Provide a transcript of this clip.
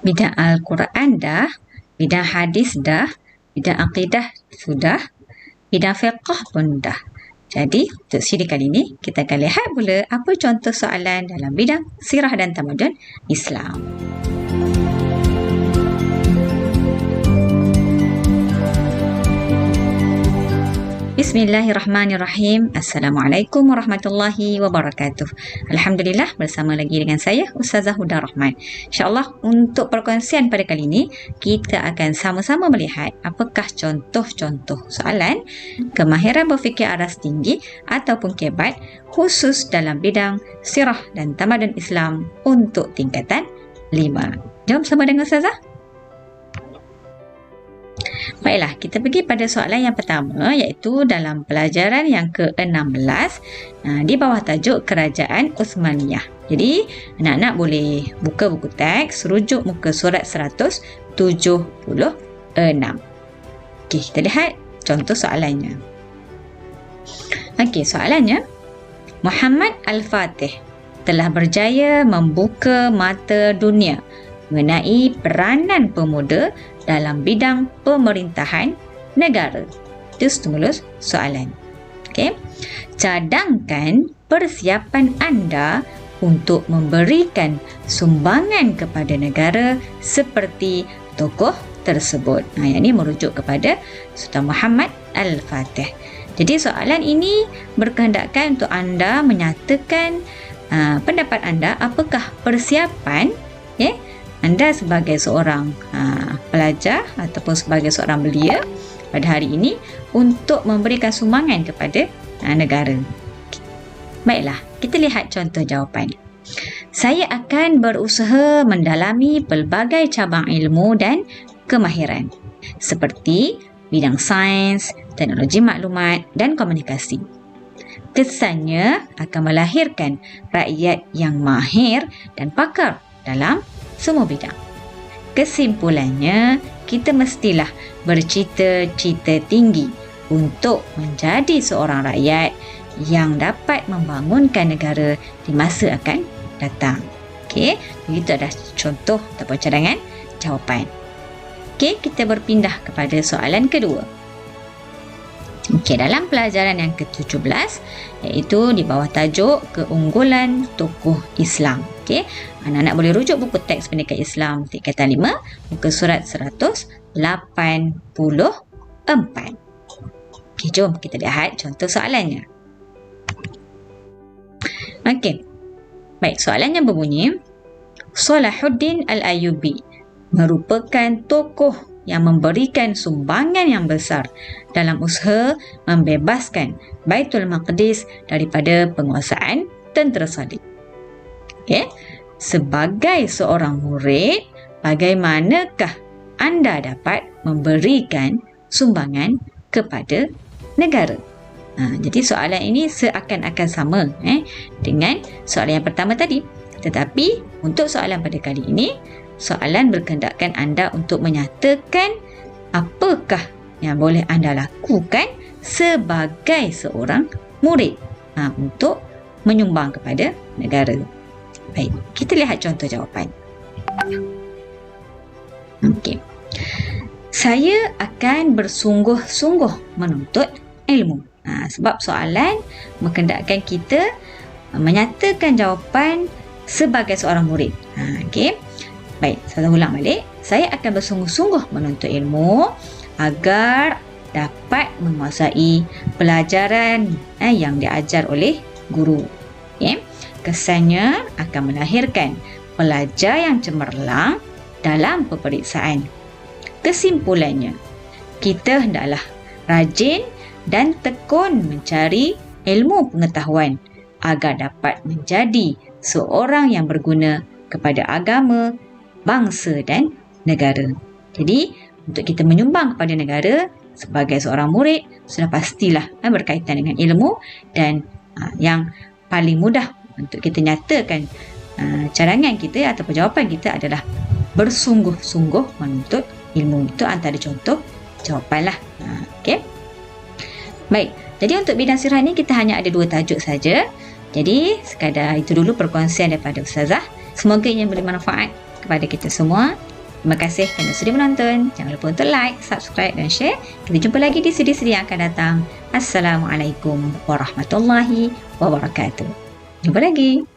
Bidang Al-Quran dah, bidang hadis dah, bidang akidah sudah, bidang fiqh pun dah. Jadi, untuk siri kali ini, kita akan lihat pula apa contoh soalan dalam bidang sirah dan tamadun Islam. Bismillahirrahmanirrahim. Assalamualaikum warahmatullahi wabarakatuh. Alhamdulillah, bersama lagi dengan saya Ustazah Huda Rahman. InsyaAllah untuk perkongsian pada kali ini, kita akan sama-sama melihat apakah contoh-contoh soalan kemahiran berfikir aras tinggi ataupun kebat khusus dalam bidang sirah dan tamadun Islam untuk tingkatan 5. Jom sama dengan Ustazah. Baiklah, kita pergi pada soalan yang pertama, iaitu dalam pelajaran yang ke-16 di bawah tajuk Kerajaan Uthmaniyah. Jadi, anak-anak boleh buka buku teks, rujuk muka surat 176. Okey, kita lihat contoh soalannya. Okey, soalannya, Muhammad Al-Fatih telah berjaya membuka mata dunia mengenai peranan pemuda dalam bidang pemerintahan negara. Itu stimulus soalan. Okey. Cadangkan persiapan anda untuk memberikan sumbangan kepada negara seperti tokoh tersebut. Yang ini merujuk kepada Sultan Muhammad Al-Fatih. Jadi soalan ini berkehendakkan untuk anda menyatakan pendapat anda, apakah persiapan anda sebagai seorang pelajar ataupun sebagai seorang belia pada hari ini untuk memberikan sumbangan kepada negara. Baiklah, kita lihat contoh jawapan. Saya akan berusaha mendalami pelbagai cabang ilmu dan kemahiran seperti bidang sains, teknologi maklumat dan komunikasi. Kesannya akan melahirkan rakyat yang mahir dan pakar dalam semua bidang. Kesimpulannya, kita mestilah bercita-cita tinggi untuk menjadi seorang rakyat yang dapat membangunkan negara di masa akan datang. Okey, itu adalah contoh ataupun cadangan jawapan. Okey, kita berpindah kepada soalan kedua. Okey, dalam pelajaran yang ke-17 iaitu di bawah tajuk Keunggulan Tokoh Islam. Okey, anak-anak boleh rujuk buku teks pendidikan Islam tingkatan 5 muka surat 184. Okey, jom kita lihat contoh soalannya. Okey. Baik, soalannya berbunyi, Salahuddin Al-Ayyubi merupakan tokoh yang memberikan sumbangan yang besar dalam usaha membebaskan Baitul Maqdis daripada penguasaan tentera Salib. Okay. Sebagai seorang murid, bagaimanakah anda dapat memberikan sumbangan kepada negara? Jadi soalan ini seakan-akan sama dengan soalan yang pertama tadi. Tetapi untuk soalan pada kali ini, soalan berkehendakkan anda untuk menyatakan apakah yang boleh anda lakukan sebagai seorang murid untuk menyumbang kepada negara. Baik, kita lihat contoh jawapan. Okey. Saya akan bersungguh-sungguh menuntut ilmu. Sebab soalan berkehendakkan kita menyatakan jawapan sebagai seorang murid. Okey. Baik, saya ulang balik. Saya akan bersungguh-sungguh menuntut ilmu agar dapat menguasai pelajaran yang diajar oleh guru. Okay. Kesannya akan melahirkan pelajar yang cemerlang dalam peperiksaan. Kesimpulannya, kita hendaklah rajin dan tekun mencari ilmu pengetahuan agar dapat menjadi seorang yang berguna kepada agama, bangsa dan negara. Jadi, untuk kita menyumbang kepada negara sebagai seorang murid, sudah pastilah berkaitan dengan ilmu dan yang paling mudah untuk kita nyatakan cadangan kita ataupun jawapan kita adalah bersungguh-sungguh menuntut ilmu. Itu antara contoh jawapanlah. Okey. Baik, jadi untuk bidang sirah ni kita hanya ada 2 tajuk saja. Jadi sekadar itu dulu perkongsian daripada Ustazah. Semoga ia boleh manfaat kepada kita semua. Terima kasih kerana sudi menonton. Jangan lupa untuk like, subscribe dan share. Kita jumpa lagi di siri-siri yang akan datang. Assalamualaikum warahmatullahi wabarakatuh. Jumpa lagi.